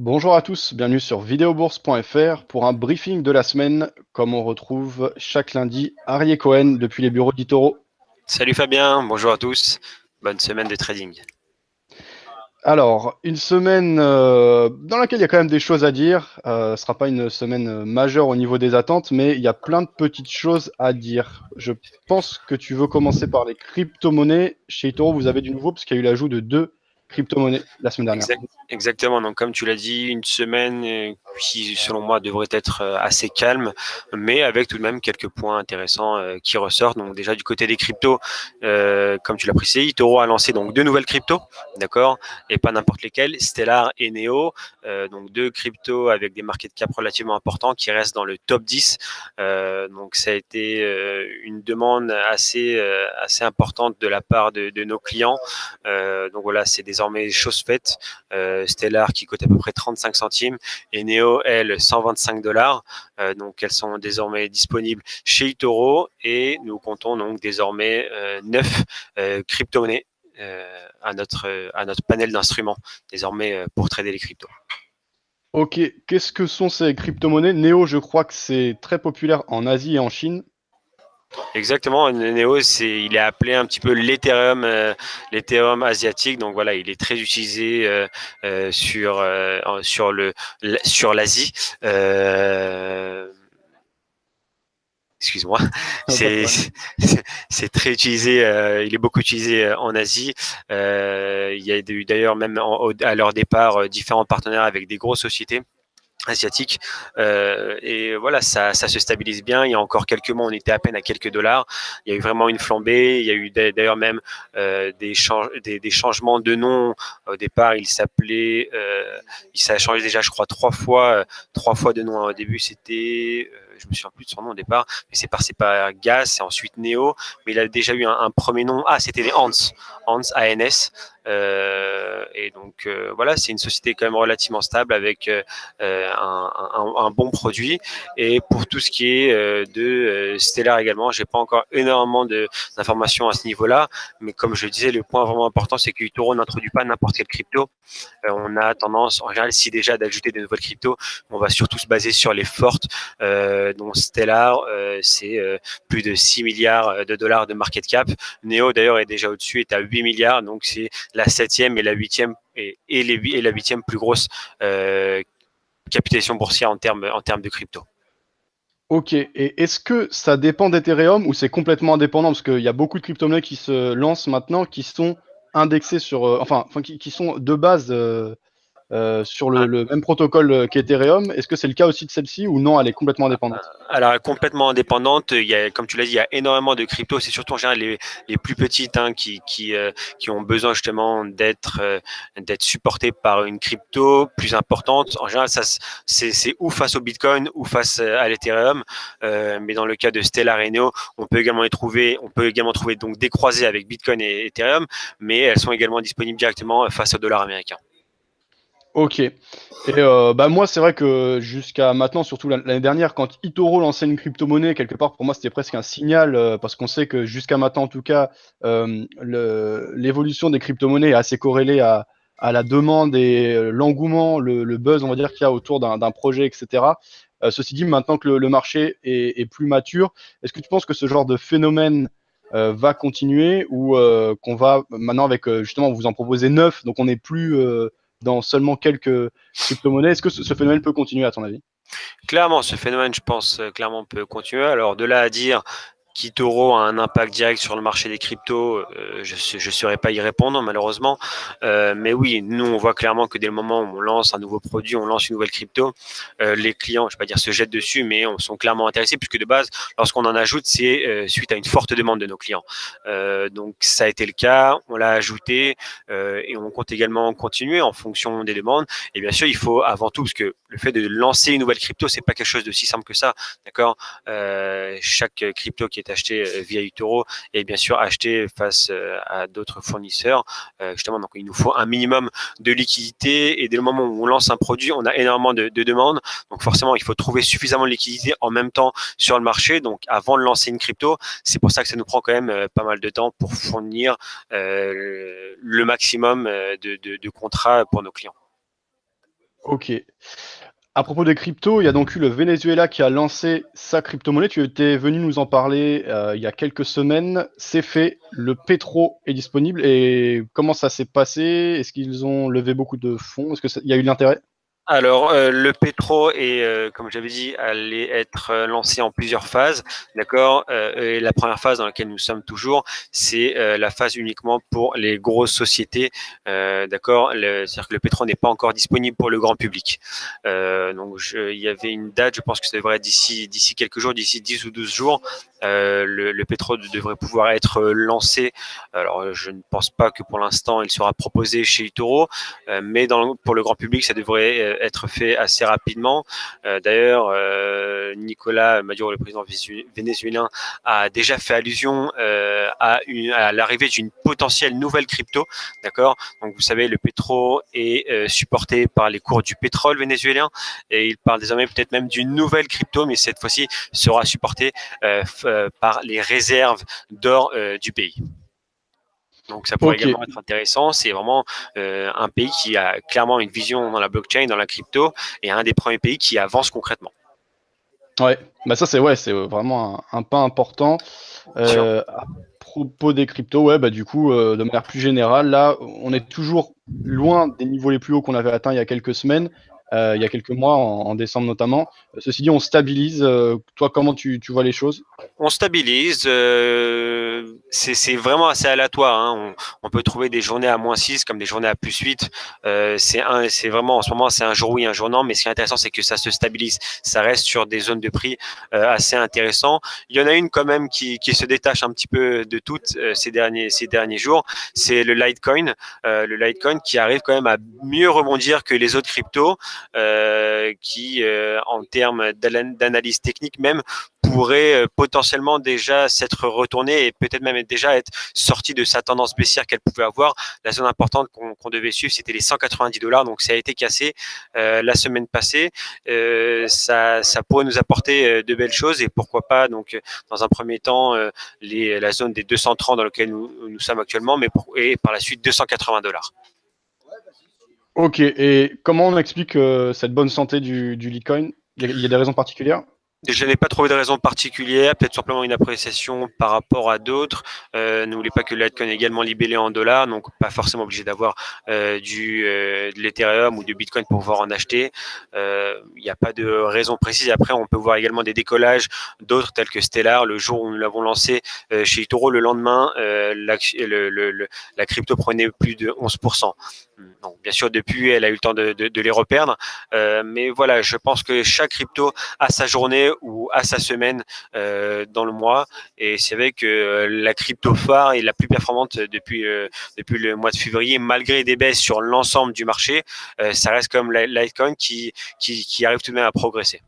Bonjour à tous, bienvenue sur videobourse.fr pour un briefing de la semaine, comme on retrouve chaque lundi Arié Cohen depuis les bureaux d'Itoro. Salut Fabien, bonjour à tous, bonne semaine de trading. Alors, une semaine dans laquelle il y a quand même des choses à dire. Ce ne sera pas une semaine majeure au niveau des attentes, mais il y a plein de petites choses à dire. Je pense que tu veux commencer par les crypto-monnaies. Chez Itoro, vous avez du nouveau parce qu'il y a eu l'ajout de deux crypto-monnaies la semaine dernière. Exactement, donc comme tu l'as dit, une semaine qui selon moi devrait être assez calme, mais avec tout de même quelques points intéressants qui ressortent. Donc déjà du côté des cryptos, comme tu l'as précisé, Itoro a lancé donc deux nouvelles cryptos, d'accord, et pas n'importe lesquelles, Stellar et Neo, donc deux cryptos avec des market cap relativement importants qui restent dans le top 10. Donc ça a été une demande assez importante de la part de nos clients. Donc voilà, c'est désormais chose faite. Stellar qui coûte à peu près 35 centimes et Neo, elle, 125 $. Donc elles sont désormais disponibles chez Itoro et nous comptons donc désormais 9 crypto-monnaies à notre panel d'instruments désormais pour trader les cryptos. Ok, qu'est-ce que sont ces crypto-monnaies? Neo, je crois que c'est très populaire en Asie et en Chine. Exactement, Neo, il est appelé un petit peu l'Ethereum asiatique. Donc voilà, il est très utilisé sur l'Asie. Excuse-moi, Pas de c'est problème. c'est très utilisé, il est beaucoup utilisé en Asie. Il y a eu d'ailleurs même à leur départ différents partenaires avec des grosses sociétés asiatiques. Et voilà, ça se stabilise bien. Il y a encore quelques mois, on était à peine à quelques dollars. Il y a eu vraiment une flambée. Il y a eu d'ailleurs même des changements de nom. Au départ, ça a changé déjà, je crois, trois fois de nom. Au début, c'était je me souviens plus de son nom au départ, mais c'est passé par Gas et ensuite Neo, mais il a déjà eu un premier nom. Ah, c'était les Ants, ANS. Et donc voilà, c'est une société quand même relativement stable avec un bon produit. Et pour tout ce qui est de Stellar également, j'ai pas encore énormément d'informations à ce niveau-là, mais comme je le disais, le point vraiment important, c'est que Utoro n'introduit pas n'importe quelle crypto. On a tendance, en général, si déjà d'ajouter des nouvelles cryptos, on va surtout se baser sur les fortes, dont Stellar, c'est plus de 6 milliards de dollars de market cap. Neo, d'ailleurs, est déjà au-dessus, est à 8 milliards, donc c'est la septième et la huitième et la huitième plus grosse capitalisation boursière en termes de crypto. Ok, et est-ce que ça dépend d'Ethereum ou c'est complètement indépendant? Parce qu'il y a beaucoup de crypto-monnaies qui se lancent maintenant qui sont indexées sur, enfin qui sont de base sur le même protocole qu'Ethereum. Est-ce que c'est le cas aussi de celle-ci ou non, elle est complètement indépendante? Alors, complètement indépendante, comme tu l'as dit, il y a énormément de cryptos. C'est surtout en général les plus petites qui ont besoin justement d'être supportées par une crypto plus importante. En général, c'est ou face au Bitcoin ou face à l'Ethereum. Mais dans le cas de Stellar et Neo, on peut également trouver donc des croisés avec Bitcoin et Ethereum, mais elles sont également disponibles directement face au dollar américain. Ok. Et bah moi, c'est vrai que jusqu'à maintenant, surtout l'année dernière, quand Itoro lançait une crypto-monnaie, quelque part, pour moi, c'était presque un signal, parce qu'on sait que jusqu'à maintenant, en tout cas, l'évolution des crypto-monnaies est assez corrélée à la demande et l'engouement, le buzz, on va dire, qu'il y a autour d'un projet, etc. Ceci dit, maintenant que le marché est plus mature, est-ce que tu penses que ce genre de phénomène va continuer ou qu'on va maintenant avec justement vous en proposez neuf, donc on n'est plus dans seulement quelques crypto-monnaies. Est-ce que ce phénomène peut continuer à ton avis? Clairement, ce phénomène, je pense, clairement peut continuer. Alors, de là à dire qu'eToro a un impact direct sur le marché des cryptos, je ne saurais pas y répondre malheureusement. Mais oui, nous on voit clairement que dès le moment où on lance un nouveau produit, on lance une nouvelle crypto, les clients, je ne vais pas dire se jettent dessus, mais on sont clairement intéressés puisque de base, lorsqu'on en ajoute, c'est suite à une forte demande de nos clients. Donc ça a été le cas, on l'a ajouté et on compte également continuer en fonction des demandes. Et bien sûr, il faut avant tout, parce que le fait de lancer une nouvelle crypto, c'est pas quelque chose de si simple que ça, d'accord. Chaque crypto qui est acheté via Utoro est bien sûr acheté face à d'autres fournisseurs. Justement, donc il nous faut un minimum de liquidité et dès le moment où on lance un produit, on a énormément de demandes. Donc forcément, il faut trouver suffisamment de liquidité en même temps sur le marché. Donc avant de lancer une crypto, c'est pour ça que ça nous prend quand même pas mal de temps pour fournir le maximum de contrats pour nos clients. Ok. À propos des cryptos, il y a donc eu le Venezuela qui a lancé sa crypto-monnaie. Tu étais venu nous en parler il y a quelques semaines. C'est fait, le Petro est disponible. Et comment ça s'est passé? Est-ce qu'ils ont levé beaucoup de fonds? Est-ce qu'il y a eu de l'intérêt? Alors, le Petro est, comme j'avais dit, allé être lancé en plusieurs phases, d'accord. Et la première phase dans laquelle nous sommes toujours, c'est la phase uniquement pour les grosses sociétés, d'accord. C'est-à-dire que le Petro n'est pas encore disponible pour le grand public. Donc, il y avait une date, je pense que ça devrait être d'ici quelques jours, d'ici 10 ou 12 jours, le Petro devrait pouvoir être lancé. Alors, je ne pense pas que pour l'instant il sera proposé chez eToro, mais pour le grand public, ça devrait être fait assez rapidement. D'ailleurs, Nicolas Maduro, le président vénézuélien, a déjà fait allusion à l'arrivée d'une potentielle nouvelle crypto. D'accord. Donc, vous savez, le Petro est supporté par les cours du pétrole vénézuélien et il parle désormais peut-être même d'une nouvelle crypto, mais cette fois-ci sera supportée par les réserves d'or du pays. Donc ça pourrait Ok. également être intéressant. C'est vraiment un pays qui a clairement une vision dans la blockchain, dans la crypto, et un des premiers pays qui avance concrètement. Ouais. Bah ça, c'est vraiment un pas important. Sûr. À propos des cryptos, ouais, bah du coup, de manière plus générale, là, on est toujours loin des niveaux les plus hauts qu'on avait atteints il y a quelques semaines, il y a quelques mois, en décembre notamment. Ceci dit, on stabilise. Toi, comment tu vois les choses? On stabilise. C'est vraiment assez aléatoire. Hein. On peut trouver des journées à -6 comme des journées à +8. C'est vraiment en ce moment, c'est un jour oui, un jour non. Mais ce qui est intéressant, c'est que ça se stabilise. Ça reste sur des zones de prix assez intéressantes. Il y en a une quand même qui se détache un petit peu de toutes ces derniers jours. C'est le Litecoin. Le Litecoin qui arrive quand même à mieux rebondir que les autres cryptos, qui, en termes d'analyse technique même, pourrait potentiellement déjà s'être retournée et peut-être même déjà être sortie de sa tendance baissière qu'elle pouvait avoir. La zone importante qu'on devait suivre, c'était les 190 $. Donc ça a été cassé la semaine passée. Ça pourrait nous apporter de belles choses et pourquoi pas donc dans un premier temps la zone des 230 dans laquelle nous sommes actuellement, et par la suite 280 $. Ok. Et comment on explique cette bonne santé du Litecoin? Il y a des raisons particulières? Je n'ai pas trouvé de raison particulière, peut-être simplement une appréciation par rapport à d'autres. N'oubliez pas que le Litecoin est également libellé en dollars, donc pas forcément obligé d'avoir de l'Ethereum ou du Bitcoin pour pouvoir en acheter. Il n'y a pas de raison précise. Après, on peut voir également des décollages d'autres tels que Stellar. Le jour où nous l'avons lancé chez eToro, le lendemain, la crypto prenait plus de 11%. Donc, bien sûr, depuis, elle a eu le temps de les reperdre. Mais voilà, je pense que chaque crypto a sa journée ou à sa semaine dans le mois. Et c'est vrai que la crypto phare est la plus performante depuis le mois de février, malgré des baisses sur l'ensemble du marché. Ça reste comme Litecoin qui arrive tout de même à progresser.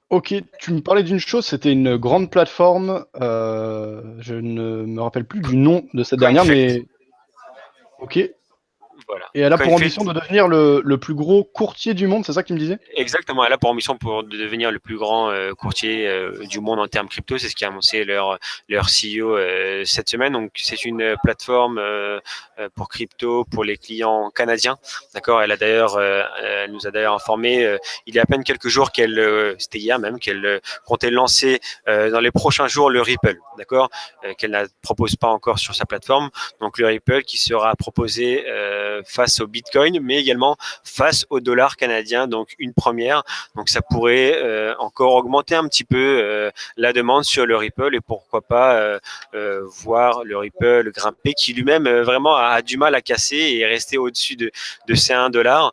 Ok, tu me parlais d'une chose, c'était une grande plateforme. Je ne me rappelle plus du nom de cette dernière, CoinFeld, mais ok. voilà. Et elle a pour CoinFeld, ambition de devenir le plus gros courtier du monde, c'est ça que tu me disais? exactement, elle a pour ambition de devenir le plus grand courtier du monde en termes crypto. C'est ce qu'a annoncé leur CEO cette semaine. Donc, c'est une plateforme pour crypto pour les clients canadiens. D'accord. Elle nous a d'ailleurs informé il y a à peine quelques jours c'était hier même, qu'elle comptait lancer dans les prochains jours le Ripple. D'accord. Qu'elle ne propose pas encore sur sa plateforme. Donc, le Ripple qui sera proposé face au Bitcoin, mais également face au dollar canadien, donc une première. Donc ça pourrait encore augmenter un petit peu la demande sur le Ripple et pourquoi pas voir le Ripple grimper, qui lui-même vraiment a du mal à casser et est resté au-dessus de ces 1 $.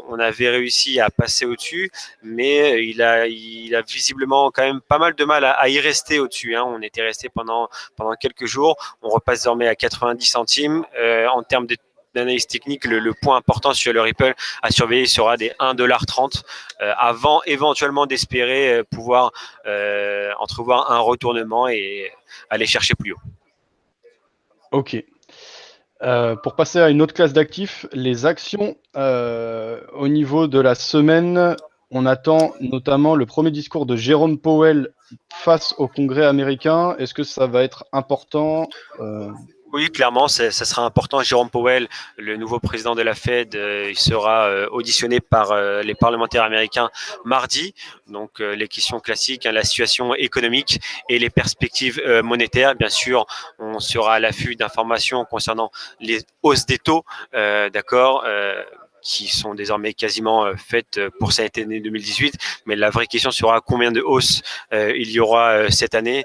On avait réussi à passer au-dessus, mais il a visiblement quand même pas mal de mal à y rester au-dessus. Hein. On était resté pendant quelques jours. On repasse désormais à 90 centimes. En termes d'analyse technique, le point important sur le Ripple à surveiller sera des 1,30 $ avant éventuellement d'espérer pouvoir entrevoir un retournement et aller chercher plus haut. Ok. Pour passer à une autre classe d'actifs, les actions, au niveau de la semaine, on attend notamment le premier discours de Jérôme Powell face au Congrès américain. Est-ce que ça va être important? Oui, clairement, ça sera important. Jérôme Powell, le nouveau président de la Fed, il sera auditionné par les parlementaires américains mardi. Donc, les questions classiques, hein, la situation économique et les perspectives monétaires. Bien sûr, on sera à l'affût d'informations concernant les hausses des taux, d'accord, qui sont désormais quasiment faites pour cette année 2018. Mais la vraie question sera combien de hausses il y aura cette année.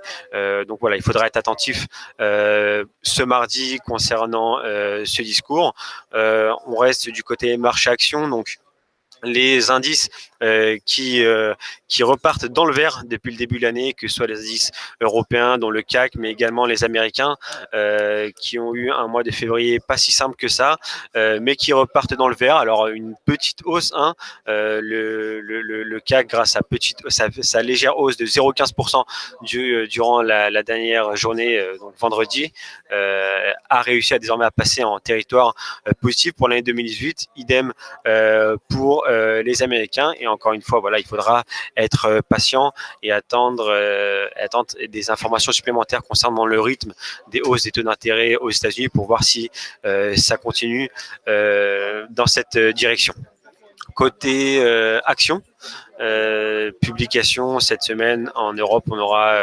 Donc voilà, il faudra être attentif ce mardi concernant ce discours. On reste du côté marché-action, donc les indices qui repartent dans le vert depuis le début de l'année, que ce soit les indices européens, dont le CAC, mais également les Américains, qui ont eu un mois de février pas si simple que ça, mais qui repartent dans le vert. Alors une petite hausse, hein, le CAC, grâce à sa légère hausse de 0,15% durant la dernière journée, donc vendredi, a réussi désormais à passer en territoire positif pour l'année 2018. Idem pour les Américains. Et encore une fois, voilà, il faudra être patient et attendre des informations supplémentaires concernant le rythme des hausses des taux d'intérêt aux États-Unis pour voir si ça continue dans cette direction. Côté action, publication cette semaine en Europe, on aura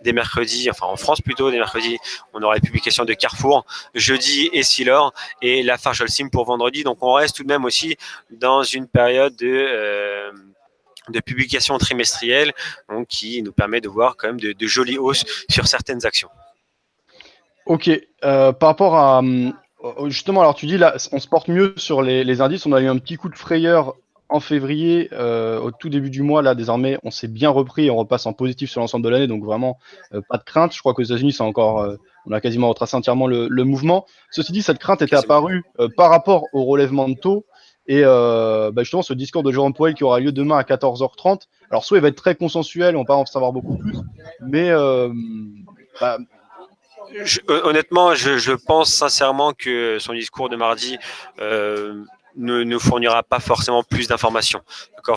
des mercredis, enfin en France plutôt, des mercredis, on aura les publications de Carrefour jeudi et Silor et Lafarge Holcim pour vendredi. Donc on reste tout de même aussi dans une période de publication trimestrielle, donc qui nous permet de voir quand même de jolies hausses sur certaines actions. Ok, par rapport à justement, alors tu dis là, on se porte mieux sur les indices. On a eu un petit coup de frayeur en février, au tout début du mois. Là, désormais, on s'est bien repris et on repasse en positif sur l'ensemble de l'année. Donc vraiment, pas de crainte. Je crois qu'aux États-Unis, c'est encore, on a quasiment retracé entièrement le mouvement. Ceci dit, cette crainte était apparue par rapport au relèvement de taux. Et justement, ce discours de Jérôme Powell qui aura lieu demain à 14h30. Alors, soit il va être très consensuel, on va pas en savoir beaucoup plus, mais honnêtement, je pense sincèrement que son discours de mardi ne fournira pas forcément plus d'informations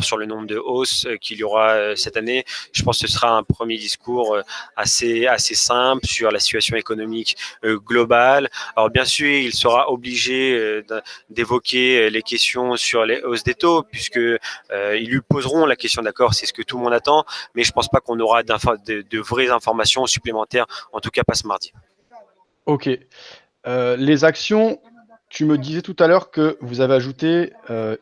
sur le nombre de hausses qu'il y aura cette année. Je pense que ce sera un premier discours assez simple sur la situation économique globale. Alors bien sûr, il sera obligé d'évoquer les questions sur les hausses des taux, puisque ils lui poseront la question, d'accord, c'est ce que tout le monde attend, mais je ne pense pas qu'on aura de vraies informations supplémentaires, en tout cas pas ce mardi. Ok. Les actions, tu me disais tout à l'heure que vous avez ajouté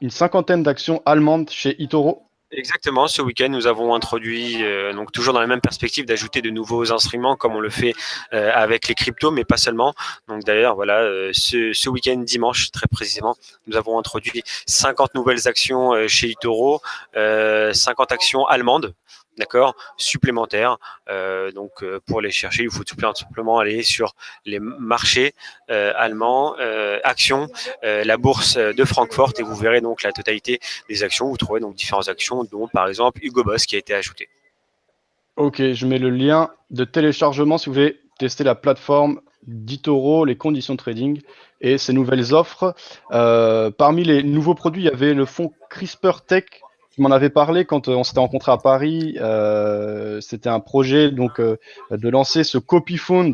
une cinquantaine d'actions allemandes chez eToro. Exactement, ce week-end, nous avons introduit, donc toujours dans la même perspective, d'ajouter de nouveaux instruments comme on le fait avec les cryptos, mais pas seulement. Donc d'ailleurs, voilà, ce week-end, dimanche, très précisément, nous avons introduit 50 nouvelles actions chez eToro, 50 actions allemandes, d'accord, supplémentaires. Donc pour les chercher, il faut tout simplement aller sur les marchés allemands, actions, la bourse de Francfort, et vous verrez donc la totalité des actions. Vous trouverez donc différentes actions, dont par exemple Hugo Boss qui a été ajouté. Ok, je mets le lien de téléchargement si vous voulez tester la plateforme d'eToro, les conditions de trading et ses nouvelles offres. Parmi les nouveaux produits, il y avait le fonds CRISPR Tech. Tu m'en avais parlé quand on s'était rencontré à Paris. C'était un projet donc de lancer ce copy fund.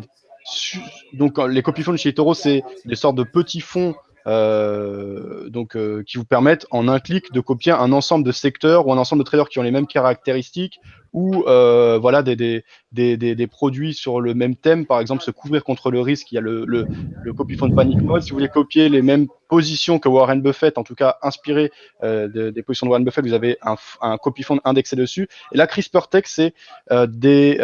Donc les copy funds chez eToro, c'est des sortes de petits fonds qui vous permettent en un clic de copier un ensemble de secteurs ou un ensemble de traders qui ont les mêmes caractéristiques ou voilà des produits sur le même thème, par exemple se couvrir contre le risque. Il y a le copy fund panic mode. Si vous voulez copier les mêmes positions que Warren Buffett, en tout cas inspiré des positions de Warren Buffett, vous avez un copy fund indexé dessus. Et là, CRISPR Tech, c'est des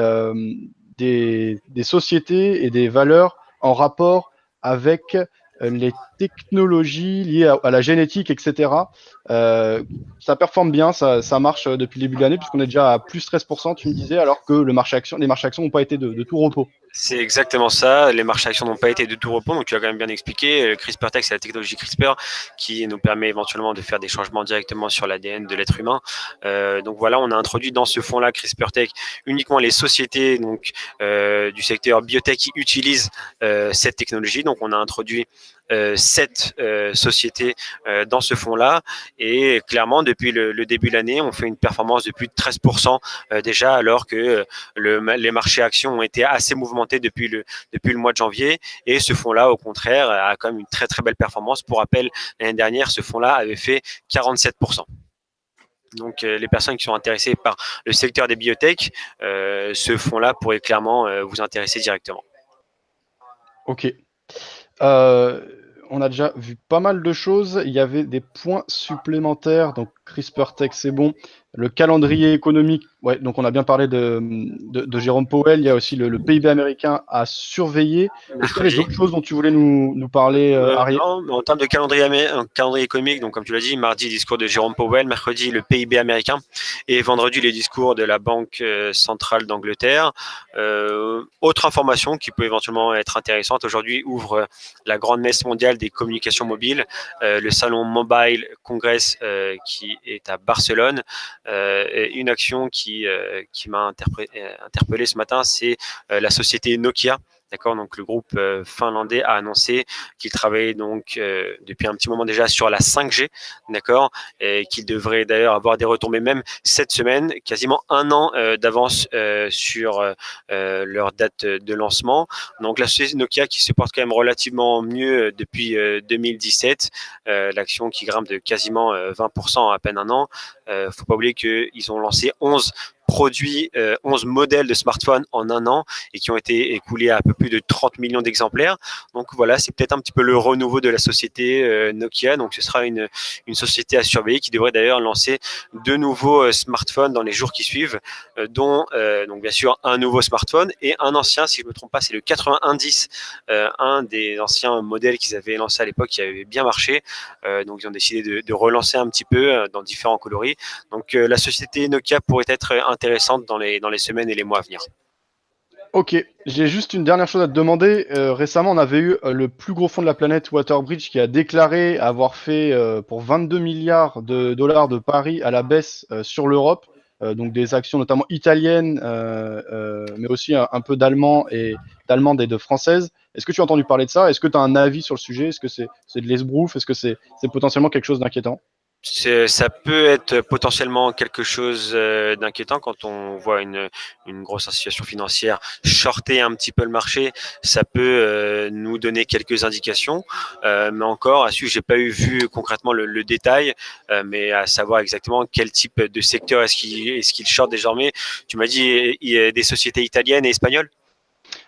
sociétés et des valeurs en rapport avec les technologies liées à la génétique, etc. Ça performe bien, ça marche depuis le début de l'année, puisqu'on est déjà à plus 13%, tu me disais, alors que les marchés actions n'ont pas été de tout repos. C'est exactement ça. Les marchés actions n'ont pas été de tout repos, donc tu as quand même bien expliqué. CRISPR Tech, c'est la technologie CRISPR qui nous permet éventuellement de faire des changements directement sur l'ADN de l'être humain. Donc voilà, on a introduit dans ce fonds-là CRISPR Tech uniquement les sociétés donc du secteur biotech qui utilisent cette technologie. Donc on a introduit 7 sociétés dans ce fonds-là. Et clairement, depuis le début de l'année, on fait une performance de plus de 13% déjà, alors que les marchés actions ont été assez mouvementés depuis le mois de janvier. Et ce fonds-là, au contraire, a quand même une très très belle performance. Pour rappel, l'année dernière, ce fonds-là avait fait 47%. Donc, les personnes qui sont intéressées par le secteur des biotech, ce fonds-là pourrait clairement vous intéresser directement. Ok. On a déjà vu pas mal de choses. Il y avait des points supplémentaires. Donc, CRISPR Tech, c'est bon. Le calendrier économique, ouais, donc on a bien parlé de Jérôme Powell. Il y a aussi le PIB américain à surveiller. Est-ce qu'il y avait d'autres choses dont tu voulais nous parler, Arié? Non, en termes de calendrier économique, donc comme tu l'as dit, mardi, discours de Jérôme Powell, mercredi, le PIB américain, et vendredi, les discours de la Banque centrale d'Angleterre. Autre information qui peut éventuellement être intéressante, aujourd'hui ouvre la grande messe mondiale des communications mobiles, le salon Mobile Congress qui est à Barcelone. Une action qui m'a interpellé ce matin, c'est la société Nokia. D'accord, donc le groupe finlandais a annoncé qu'il travaillait donc depuis un petit moment déjà sur la 5G, d'accord, et qu'il devrait d'ailleurs avoir des retombées même cette semaine, quasiment un an d'avance sur leur date de lancement. Donc la société Nokia qui se porte quand même relativement mieux depuis 2017, l'action qui grimpe de quasiment 20% en à peine un an. Faut pas oublier qu'ils ont lancé 11 produits, 11 modèles de smartphones en un an et qui ont été écoulés à un peu plus de 30 millions d'exemplaires. Donc voilà, c'est peut-être un petit peu le renouveau de la société Nokia. Donc ce sera une société à surveiller qui devrait d'ailleurs lancer de nouveaux smartphones dans les jours qui suivent, dont donc bien sûr un nouveau smartphone et un ancien, si je ne me trompe pas, c'est le 8110, un des anciens modèles qu'ils avaient lancé à l'époque qui avait bien marché. Donc ils ont décidé de relancer un petit peu dans différents coloris. Donc la société Nokia pourrait être intéressante dans les semaines et les mois à venir. Ok, j'ai juste une dernière chose à te demander. Récemment, on avait eu le plus gros fonds de la planète, Waterbridge, qui a déclaré avoir fait pour 22 milliards de dollars de paris à la baisse sur l'Europe, donc des actions notamment italiennes, mais aussi un peu d'allemandes et de françaises. Est-ce que tu as entendu parler de ça? Est-ce que tu as un avis sur le sujet? Est-ce que c'est de l'esbrouf? Est-ce que c'est potentiellement quelque chose d'inquiétant? Ça peut être potentiellement quelque chose d'inquiétant quand on voit une grosse institution financière shorter un petit peu le marché. Ça peut nous donner quelques indications, mais encore à suivre. J'ai pas vu concrètement le détail, mais à savoir exactement quel type de secteur est-ce qu'il short désormais. Tu m'as dit il y a des sociétés italiennes et espagnoles.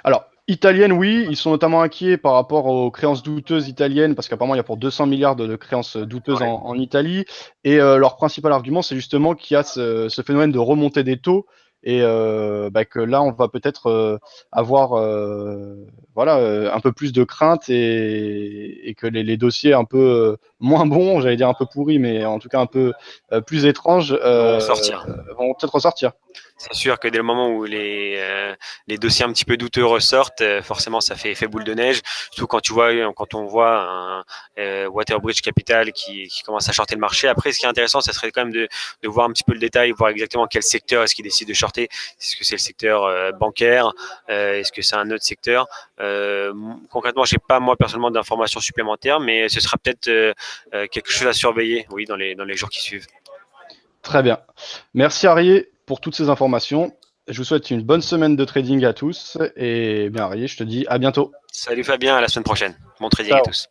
Alors, italienne, oui, ils sont notamment inquiets par rapport aux créances douteuses italiennes, parce qu'apparemment, il y a pour 200 milliards de créances douteuses Ouais. en Italie. Et leur principal argument, c'est justement qu'il y a ce phénomène de remontée des taux, et que là, on va peut-être avoir voilà, un peu plus de crainte et que les dossiers un peu moins bons, j'allais dire un peu pourris, mais en tout cas un peu plus étranges, Vont sortir. vont peut-être ressortir. C'est sûr que dès le moment où les dossiers un petit peu douteux ressortent, forcément ça fait effet boule de neige. Surtout quand on voit un Waterbridge Capital qui commence à shorter le marché. Après, ce qui est intéressant, ça serait quand même de voir un petit peu le détail, voir exactement quel secteur est-ce qu'il décide de shorter. Est-ce que c'est le secteur bancaire? Est-ce que c'est un autre secteur? Concrètement, j'ai pas moi personnellement d'informations supplémentaires, mais ce sera peut-être quelque chose à surveiller, oui, dans les jours qui suivent. Très bien. Merci Arié pour toutes ces informations. Je vous souhaite une bonne semaine de trading à tous. Et bien Arié, je te dis à bientôt. Salut Fabien, à la semaine prochaine. Bon trading à Ciao. tous.